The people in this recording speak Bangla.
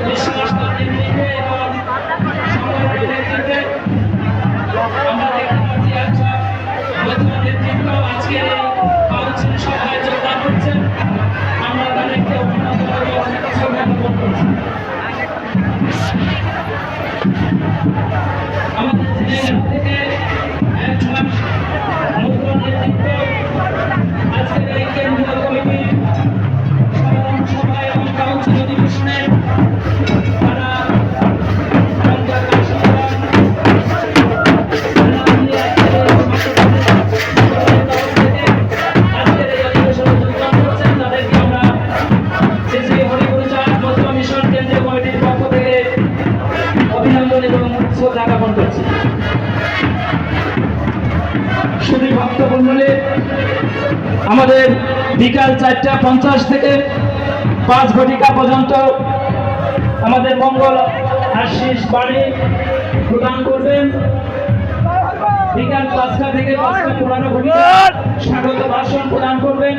বিশ্বাস নেতৃত্বে এবং সংগঠনের নেতৃত্বে আমরা দেখতে পাচ্ছি একজন নতুন নেতৃত্ব আজকের এই কাউন্সিল সভায় যোগদান করছেন। আমরা তাদেরকে অভিনন্দন এবং শ্রদ্ধা জ্ঞাপন করছি। আমাদের ঝিনাইদহ থেকে একজন নতুন নেতৃত্ব আজকের এই কেন্দ্রীয় কমিটির সাধারণ সভা এবং কাউন্সিল অধিবেশনে তারা অভিনন্দন এবং শ্রদ্ধা জ্ঞাপন করছি। শুধু ভক্তমণ্ডলী, আমাদের বিকাল 4:50 থেকে 5 ঘটিকা পর্যন্ত আমাদের মঙ্গল আশীষ বাণী প্রদান করবেন। বিকাল 5টা থেকে 5টা 15 ঘটিকা স্বাগত ভাষণ প্রদান করবেন।